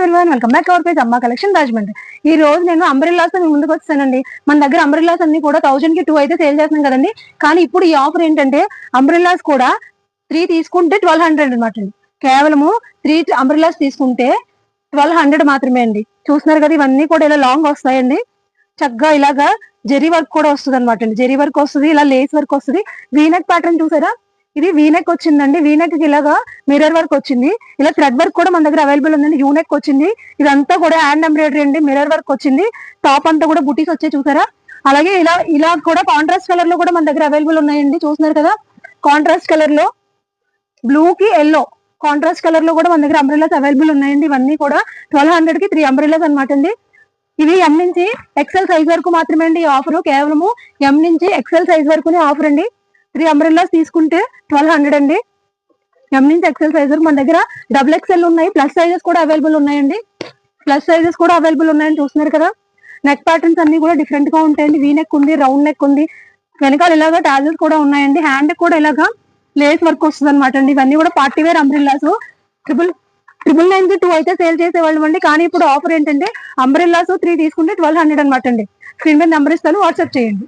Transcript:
Everyone, welcome back to our page అమ్మా collection Rajahmundry. ఈ రోజు నేను అంబ్రెల్లాస్ ముందుకు వచ్చానండి. మన దగ్గర అంబ్రెల్లాస్ అన్ని కూడా 1000 కి 2 అయితే సేల్ చేస్తున్నాం కదండి. కానీ ఇప్పుడు ఈ ఆఫర్ ఏంటంటే అంబ్రెల్లాస్ కూడా 3 తీసుకుంటే 1200 అనమాట అండి. కేవలము 3 అంబ్రెల్లాస్ తీసుకుంటే 1200 మాత్రమే అండి. చూస్తున్నారు కదా, ఇవన్నీ కూడా ఇలా లాంగ్ వస్తాయండి. చక్కగా ఇలాగా జెరీ వర్క్ కూడా వస్తుంది అనమాట అండి. జెరీ వర్క్ వస్తుంది, ఇలా లేస్ వర్క్ వస్తుంది. వీనెక్ ప్యాటర్న్ చూసారా, ఇది వీనెక్ వచ్చిందండి. వీనెక్ కి ఇలాగా మిర్రర్ వర్క్ వచ్చింది. ఇలా థ్రెడ్ వర్క్ కూడా మన దగ్గర అవైలబుల్ ఉందండి. యూనెక్ వచ్చింది. ఇదంతా కూడా హ్యాండ్ ఎంబ్రాయిడరీ అండి. మిర్రర్ వర్క్ వచ్చింది. టాప్ అంతా కూడా బుటీస్ వచ్చాయి చూసారా. అలాగే ఇలా కూడా కాంట్రాస్ట్ కలర్ లో కూడా మన దగ్గర అవైలబుల్ ఉన్నాయండి. చూస్తున్నారు కదా, కాంట్రాస్ట్ కలర్ లో బ్లూ కి ఎల్లో కాంట్రాస్ట్ కలర్ లో కూడా మన దగ్గర అంబ్రెల్లాస్ అవైలబుల్ ఉన్నాయండి. ఇవన్నీ కూడా 1200 కి 3 అంబ్రెల్లాస్ అనమాట అండి. ఇవి ఎం నుంచి ఎక్సెల్ సైజ్ వరకు మాత్రమే అండి. ఈ ఆఫర్ కేవలము ఎం నుంచి ఎక్సెల్ సైజ్ వరకునే ఆఫర్ అండి. 3 అంబ్రెల్లాస్ తీసుకుంటే 1200 అండి. ఎం నుంచి ఎక్సెల్ సైజ్ వరకు మన దగ్గర డబుల్ ఎక్సెల్ ఉన్నాయి. ప్లస్ సైజెస్ కూడా అవైలబుల్ ఉన్నాయండి. ప్లస్ సైజెస్ కూడా అవైలబుల్ ఉన్నాయని చూస్తున్నారు కదా. నెక్ ప్యాటర్న్స్ అన్ని కూడా డిఫరెంట్ గా ఉంటాయండి. వీ నెక్ ఉంది, రౌండ్ నెక్ ఉంది, వెనకాల ఇలాగా టాజెస్ కూడా ఉన్నాయండి. హ్యాండ్ కూడా ఇలాగా లేస్ వర్క్ వస్తుంది అనమాట అండి. ఇవన్నీ కూడా పార్టీ వేర్ అంబ్రెల్లాస్. 999 కి 2 అయితే సేల్ చేసేవాళ్ళం అండి. కానీ ఇప్పుడు ఆఫర్ ఏంటంటే అంబ్రెల్లాస్ 3 తీసుకుంటే 1200 అనమాట అండి. స్క్రీన్ మీద నెంబర్ ఇస్తాను, వాట్సాప్ చేయండి.